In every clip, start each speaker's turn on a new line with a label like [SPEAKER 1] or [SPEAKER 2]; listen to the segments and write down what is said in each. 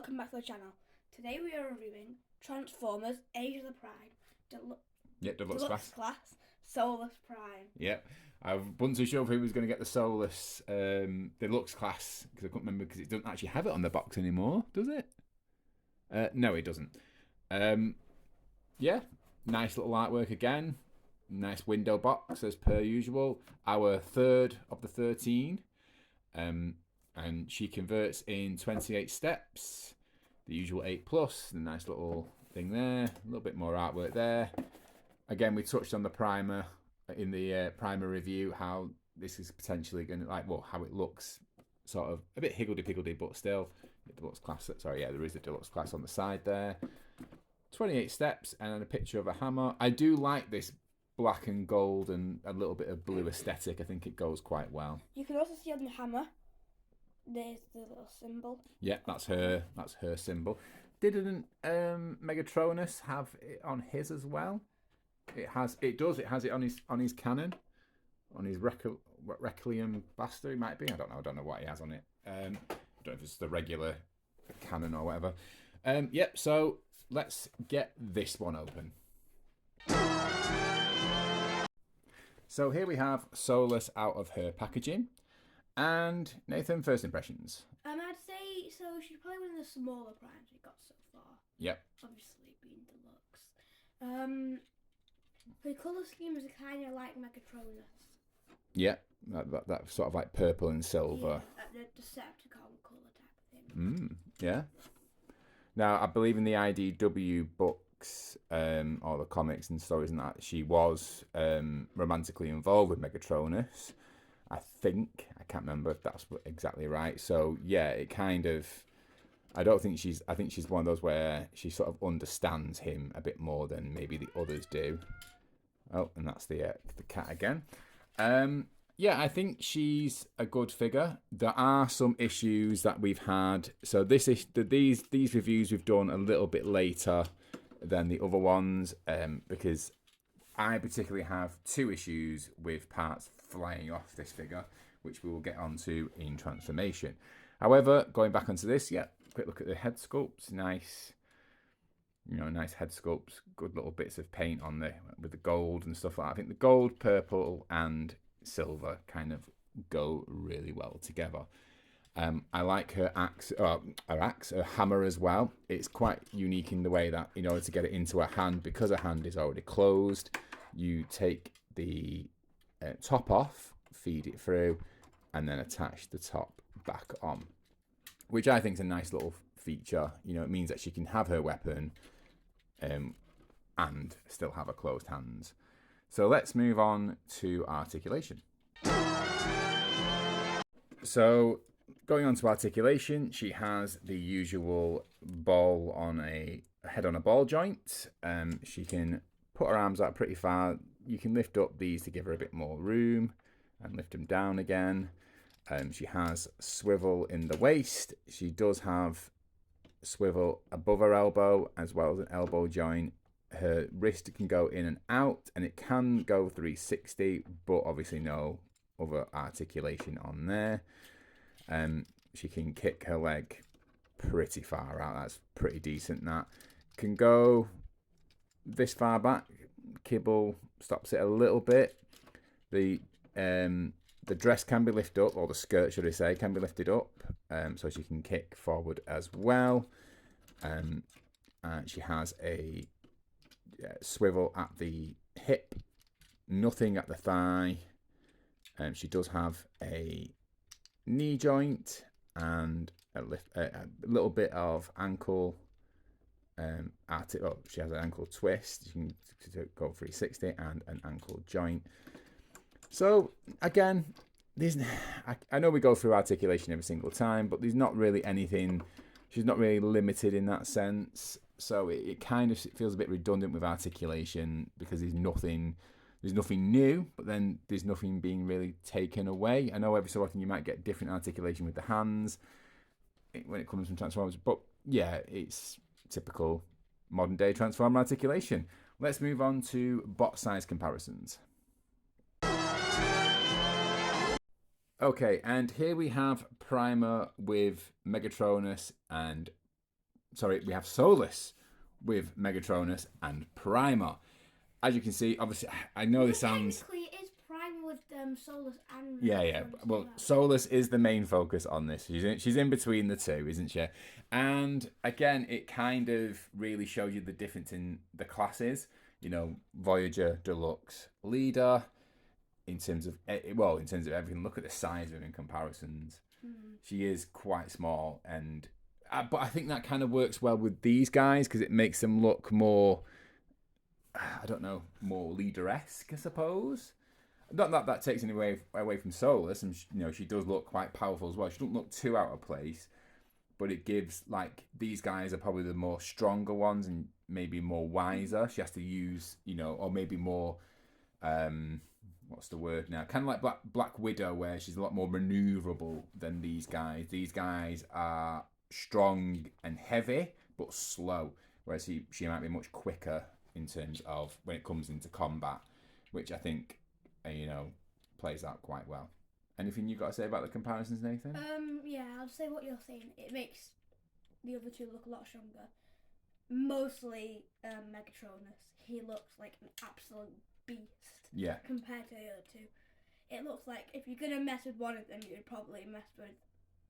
[SPEAKER 1] welcome back to the channel. Today we are reviewing Transformers Age of the Prime
[SPEAKER 2] Deluxe
[SPEAKER 1] class Solus Prime.
[SPEAKER 2] Yep. I wasn't too sure if he was going to get the Solus Deluxe class because I couldn't remember because it doesn't actually have it on the box anymore, does it? No, it doesn't. Yeah, nice little artwork again. Nice window box as per usual. Our third of the 13. And she converts in 28 steps. The usual 8 plus. The nice little thing there. A little bit more artwork there. Again, we touched on the primer in the primer review, how this is potentially going to, how it looks sort of a bit higgledy-piggledy, but still. Deluxe class, sorry, yeah, there is a Deluxe class on the side there. 28 steps and then a picture of a hammer. I do like this black and gold and a little bit of blue aesthetic. I think it goes quite well.
[SPEAKER 1] You can also see on the hammer, there's the little symbol.
[SPEAKER 2] Yeah, that's her symbol. Didn't Megatronus have it on his as well? It has it on his cannon, on his Requiem blaster. It might be. I don't know what he has on it. I don't know if it's the regular cannon or whatever. Yep. So let's get this one open. So here we have Solus out of her packaging. And Nathan, first impressions.
[SPEAKER 1] I'd say so. She's probably one of the smaller primes we got so far.
[SPEAKER 2] Yep.
[SPEAKER 1] Obviously being Deluxe. The colour scheme is kind of like Megatronus.
[SPEAKER 2] Yeah, that sort of like purple and silver.
[SPEAKER 1] Yeah, the Decepticon colour type of thing.
[SPEAKER 2] Yeah. Now, I believe in the IDW books, or the comics and stories and that, she was romantically involved with Megatronus. I think. I can't remember if that's exactly right. So, yeah, it kind of... I think she's one of those where she sort of understands him a bit more than maybe the others do. Oh, and that's the cat again. Yeah, I think she's a good figure. There are some issues that we've had. So these reviews we've done a little bit later than the other ones, because I particularly have 2 issues with parts flying off this figure, which we will get onto in Transformation. However, going back onto this, yeah, quick look at the head sculpts. Nice. Nice head sculpts, good little bits of paint on there with the gold and stuff like that. I think the gold, purple, and silver kind of go really well together. I like her her hammer as well. It's quite unique in the way that in order to get it into her hand, because her hand is already closed, you take the top off, feed it through, and then attach the top back on, which I think is a nice little feature. It means that she can have her weapon and still have her closed hands. So let's move on to articulation. So going on to articulation, she has the usual ball on a head on a ball joint. She can put her arms out pretty far. You can lift up these to give her a bit more room and lift them down again. She has swivel in the waist. She does have swivel above her elbow as well as an elbow joint. Her wrist can go in and out, and it can go 360, but obviously no other articulation on there. She can kick her leg pretty far out. That's pretty decent. That can go this far back. Kibble stops it a little bit. The dress can be lifted up, or the skirt, should I say, can be lifted up, so she can kick forward as well. And she has a swivel at the hip, nothing at the thigh. She does have a knee joint and a little bit of ankle. She has an ankle twist. She can go 360 and an ankle joint. So again, I know we go through articulation every single time, but there's not really anything. She's not really limited in that sense. So it kind of feels a bit redundant with articulation because there's nothing new, but then there's nothing being really taken away. I know every so often you might get different articulation with the hands when it comes from Transformers, but yeah, it's typical modern day Transformer articulation. Let's move on to bot size comparisons. Okay, and here we have Primer with Megatronus and we have Solus with Megatronus and Primer. As you can see, obviously, I know this sounds...
[SPEAKER 1] Technically, it is Primer with Solus and
[SPEAKER 2] Yeah.
[SPEAKER 1] Megatronus
[SPEAKER 2] Well,
[SPEAKER 1] as well.
[SPEAKER 2] Solus is the main focus on this. She's in between the two, isn't she? And again, it kind of really shows you the difference in the classes. Voyager, Deluxe, Leader. In terms of everything, look at the size of her in comparisons. She is quite small, and but I think that kind of works well with these guys because it makes them look more, I don't know, more leader-esque, I suppose. Not that that takes any away from Solus, and she does look quite powerful as well. She doesn't look too out of place, but it gives, like, these guys are probably the more stronger ones and maybe more wiser. She has to use, or maybe more, what's the word now? Kind of like Black Widow, where she's a lot more maneuverable than these guys. These guys are strong and heavy, but slow, whereas she might be much quicker in terms of when it comes into combat, which I think, plays out quite well. Anything you got to say about the comparisons, Nathan?
[SPEAKER 1] Yeah, I'll say what you're saying. It makes the other two look a lot stronger. Mostly Megatronus. He looks like an absolute beast.
[SPEAKER 2] Yeah.
[SPEAKER 1] Compared to the other two. It looks like if you're going to mess with one of them, you'd probably mess with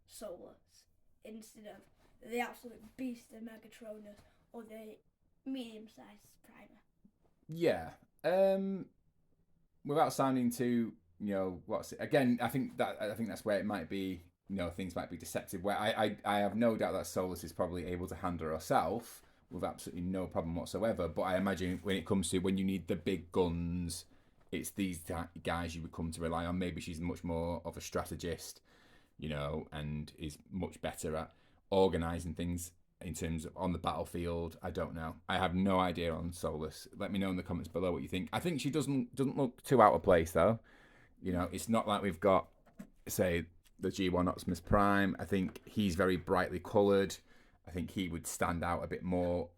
[SPEAKER 1] Solus instead of the absolute beast of Megatronus or the medium-sized Primer.
[SPEAKER 2] Yeah. Without sounding too, again, I think that's where it might be, things might be deceptive. Where I have no doubt that Solus is probably able to handle herself with absolutely no problem whatsoever. But I imagine when you need the big guns, it's these guys you would come to rely on. Maybe she's much more of a strategist, and is much better at organising things in terms of on the battlefield. I don't know. I have no idea on Solus. Let me know in the comments below what you think. I think she doesn't look too out of place though. It's not like we've got, say, the G1 Optimus Prime. I think he's very brightly coloured. I think he would stand out a bit more.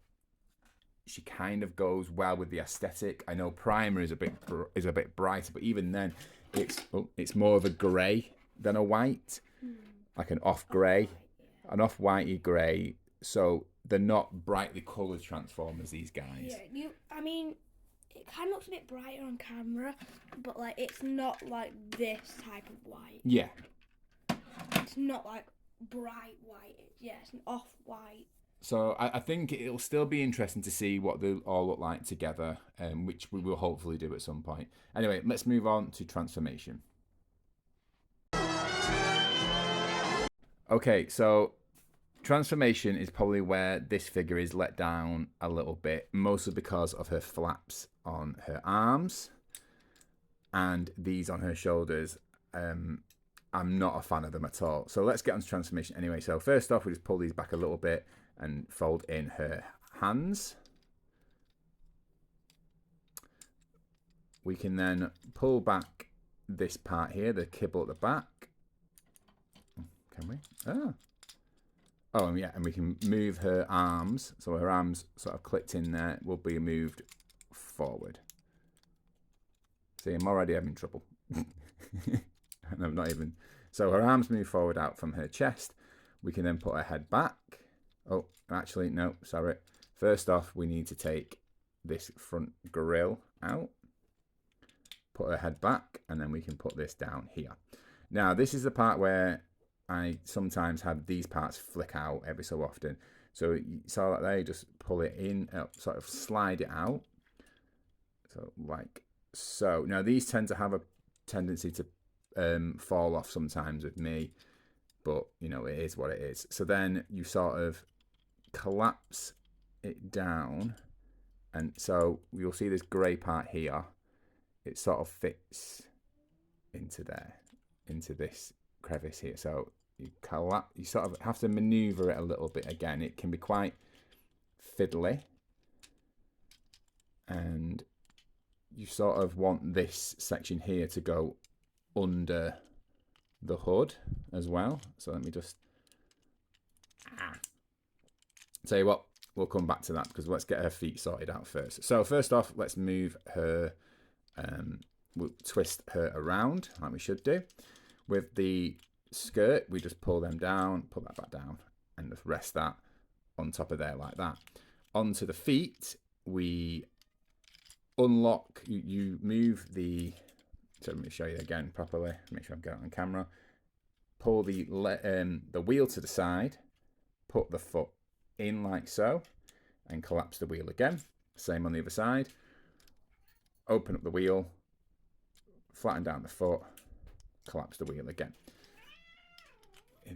[SPEAKER 2] She kind of goes well with the aesthetic. I know Primer is a bit brighter, but even then, it's more of a grey than a white, like an off grey, an off whitey grey. So they're not brightly coloured Transformers. These guys.
[SPEAKER 1] Yeah, it kind of looks a bit brighter on camera, but like it's not like this type of white.
[SPEAKER 2] Yeah.
[SPEAKER 1] It's not like bright white. It's an off white.
[SPEAKER 2] So I think it'll still be interesting to see what they all look like together, which we will hopefully do at some point. Anyway, let's move on to transformation. Okay, so transformation is probably where this figure is let down a little bit, mostly because of her flaps on her arms and these on her shoulders. I'm not a fan of them at all. So let's get on to transformation anyway. So first off, we just pull these back a little bit and fold in her hands. We can then pull back this part here, the kibble at the back. Can we? Oh, yeah, and we can move her arms. So her arms sort of clipped in there will be moved forward. See, I'm already having trouble. And I'm not even... So her arms move forward out from her chest. We can then put her head back. Oh, actually, no, sorry. First off, we need to take this front grill out. Put her head back, and then we can put this down here. Now, this is the part where I sometimes have these parts flick out every so often. So you saw that there, you just pull it in, sort of slide it out. So like so. Now, these tend to have a tendency to fall off sometimes with me, but it is what it is. So then you sort of collapse it down, and so you'll see this grey part here. It sort of fits into there, into this crevice here. So you sort of have to maneuver it a little bit again. It can be quite fiddly, and you sort of want this section here to go under the hood as well. So let me just tell you what, we'll come back to that because let's get her feet sorted out first. So first off, let's move her, we'll twist her around like we should do. With the skirt, we just pull them down, pull that back down, and just rest that on top of there like that. Onto the feet, we unlock, you move the, so let me show you again properly, make sure I've got it on camera. Pull the wheel to the side, put the foot in like so, and collapse the wheel again. Same on the other side. Open up the wheel, flatten down the foot, collapse the wheel again.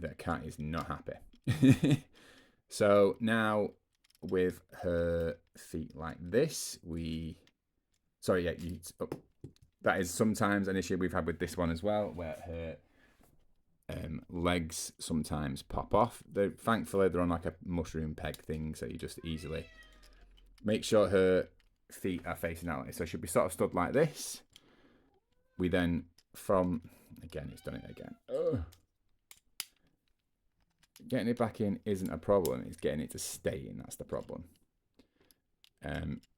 [SPEAKER 2] The cat is not happy. So now with her feet like this, that is sometimes an issue we've had with this one as well, where her legs sometimes pop off. Thankfully, they're on like a mushroom peg thing, so you just easily make sure her feet are facing out like this. So she'll be sort of stood like this. We then, again, it's done it again. Ugh. Getting it back in isn't a problem. It's getting it to stay in. That's the problem.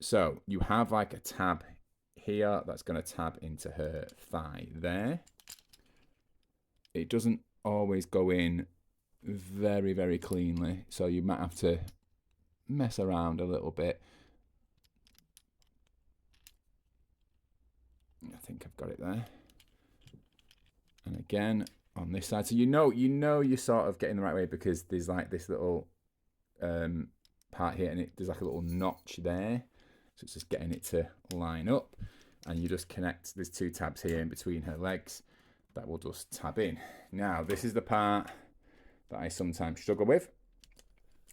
[SPEAKER 2] So you have like a tab here that's going to tab into her thigh there. It doesn't always go in very, very cleanly. So you might have to mess around a little bit. I think I've got it there. And again, on this side, so you know you're sort of getting the right way, because there's like this little part here, and there's like a little notch there, so it's just getting it to line up, and you just connect, there's two tabs here in between her legs that will just tab in. Now this is the part that I sometimes struggle with.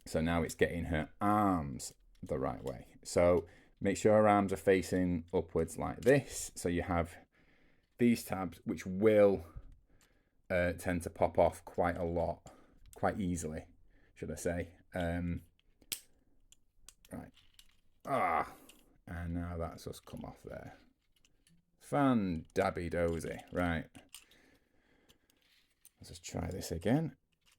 [SPEAKER 2] So now it's getting her arms the right way. So make sure her arms are facing upwards like this, so you have these tabs, which will tend to pop off quite a lot, quite easily, should I say. Right. And now that's just come off there. Fan-dabby-dozy. Right. Let's just try this again.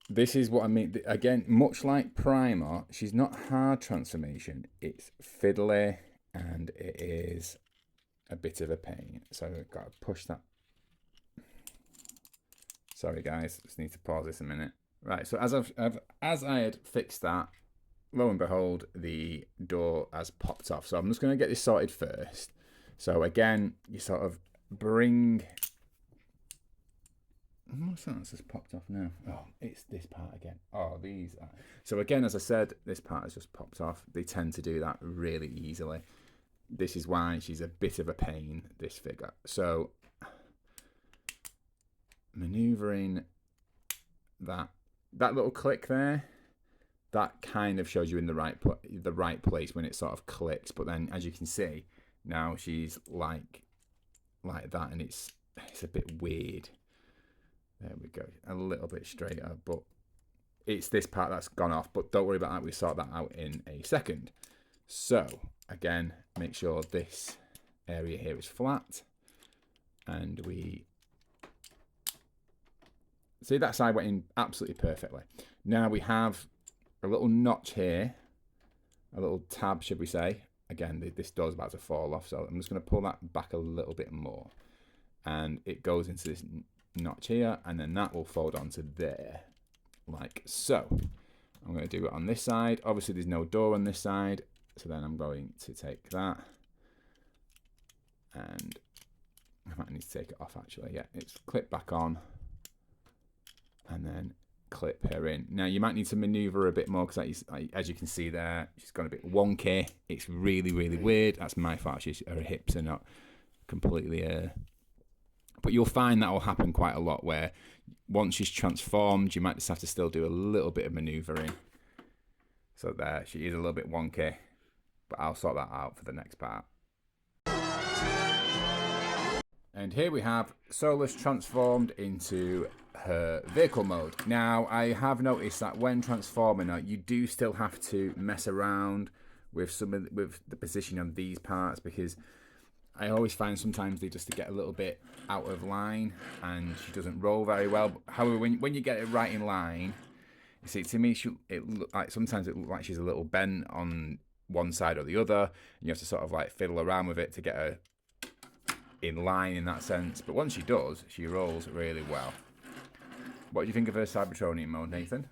[SPEAKER 2] This is what I mean. Again, much like Primer, she's not hard transformation. It's fiddly, and it is a bit of a pain. So I've got to push that. Sorry guys, just need to pause this a minute. Right, so as I had fixed that, lo and behold, the door has popped off. So I'm just going to get this sorted first. So again, you sort of bring... What's that? It's just popped off now. Oh, it's this part again. Oh, these are... So again, as I said, this part has just popped off. They tend to do that really easily. This is why she's a bit of a pain, this figure. So... maneuvering that little click there, that kind of shows you in the right place when it sort of clicks. But then, as you can see, now she's like that, and it's a bit weird. There we go, a little bit straighter, but it's this part that's gone off. But don't worry about that, we sort that out in a second. So again, make sure this area here is flat, and we see that side went in absolutely perfectly. Now we have a little notch here, a little tab, should we say. Again, this door's about to fall off, so I'm just going to pull that back a little bit more. And it goes into this notch here, and then that will fold onto there, like so. I'm going to do it on this side. Obviously, there's no door on this side, so then I'm going to take that. And I might need to take it off, actually. Yeah, it's clipped back on. And then clip her in. Now you might need to maneuver a bit more, because as you can see there, she's gone a bit wonky. It's really, really weird. That's my fault. Her hips are not completely... But you'll find that will happen quite a lot, where once she's transformed, you might just have to still do a little bit of maneuvering. So there, she is a little bit wonky, but I'll sort that out for the next part. And here we have Solus transformed into her vehicle mode. Now, I have noticed that when transforming her, you do still have to mess around with with the position of these parts, because I always find sometimes they just get a little bit out of line and she doesn't roll very well. However, when you get it right in line, you see, to me, sometimes it looks like she's a little bent on one side or the other, and you have to sort of like fiddle around with it to get her in line in that sense. But once she does, she rolls really well. What do you think of her Cybertronian mode, Nathan?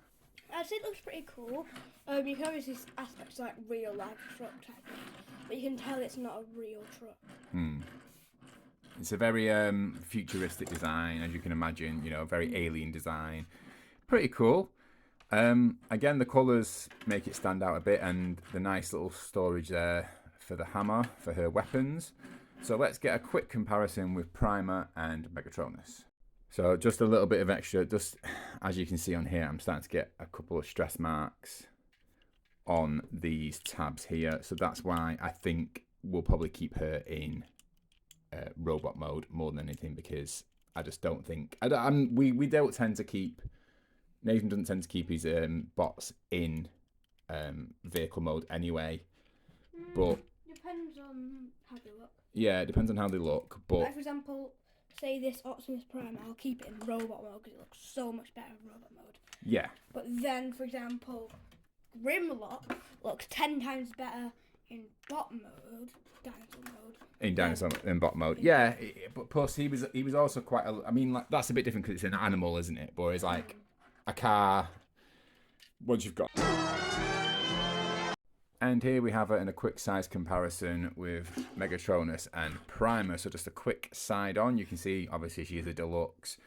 [SPEAKER 1] As say it looks pretty cool. You can obviously see aspects like real life truck type thing, but you can tell it's not a real truck.
[SPEAKER 2] It's a very futuristic design, as you can imagine. You know, very alien design. Pretty cool. Again, the colours make it stand out a bit, and the nice little storage there for the hammer for her weapons. So let's get a quick comparison with Primer and Megatronus. So just a little bit of extra, just as you can see on here, I'm starting to get a couple of stress marks on these tabs here. So that's why I think we'll probably keep her in robot mode more than anything, because I just don't think, we don't tend to keep, Nathan doesn't tend to keep his bots in vehicle mode anyway. But
[SPEAKER 1] depends on how they look.
[SPEAKER 2] Yeah, it depends on how they look. But
[SPEAKER 1] like, for example, say this Optimus Prime, I'll keep it in robot mode because it looks so much better in robot mode.
[SPEAKER 2] Yeah.
[SPEAKER 1] But then, for example, Grimlock looks 10 times better in bot mode, dinosaur mode.
[SPEAKER 2] In dinosaur in bot mode, yeah. But plus, he was also quite. I mean, like, that's a bit different because it's an animal, isn't it? But it's like a car. Once you've got. And here we have it in a quick size comparison with Megatronus and Primer. So just a quick side on. You can see, obviously, she is a deluxe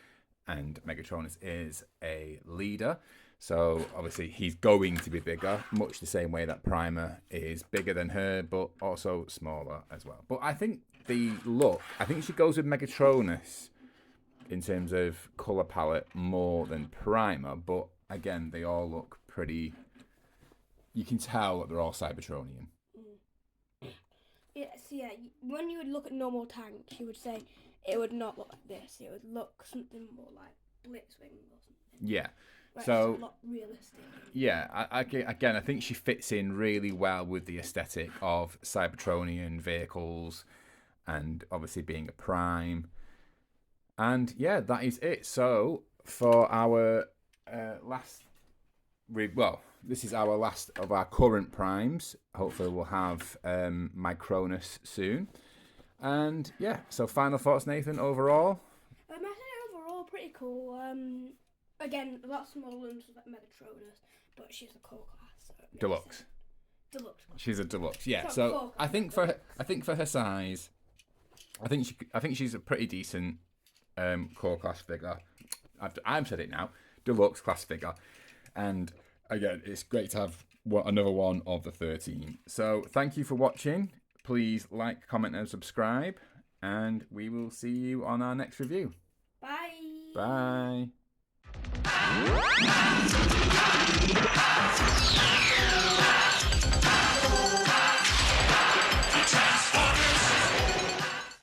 [SPEAKER 2] and Megatronus is a leader. So obviously he's going to be bigger, much the same way that Primer is bigger than her, but also smaller as well. But I think the look, I think she goes with Megatronus in terms of colour palette more than Primer. But again, they all look pretty... You can tell that they're all Cybertronian.
[SPEAKER 1] Yes, yeah. When you would look at normal tanks, you would say it would not look like this. It would look something more like Blitzwing or something.
[SPEAKER 2] Yeah.
[SPEAKER 1] Where
[SPEAKER 2] so
[SPEAKER 1] it's a lot realistic.
[SPEAKER 2] Yeah, again, I think she fits in really well with the aesthetic of Cybertronian vehicles, and obviously being a prime. And yeah, that is it. So for our last, this is our last of our current primes. Hopefully we'll have Micronus soon. And yeah, so final thoughts, Nathan, overall?
[SPEAKER 1] I think overall pretty cool. Again, a lot smaller than like Megatronus, but she's a core class. So
[SPEAKER 2] Deluxe.
[SPEAKER 1] Deluxe.
[SPEAKER 2] She's a deluxe, yeah.
[SPEAKER 1] Not
[SPEAKER 2] So
[SPEAKER 1] core
[SPEAKER 2] I think for her size, I think she's a pretty decent core class figure. I've said it now, deluxe class figure. And again, it's great to have another one of the 13. So thank you for watching. Please like, comment, and subscribe. And we will see you on our next review.
[SPEAKER 1] Bye.
[SPEAKER 2] Bye.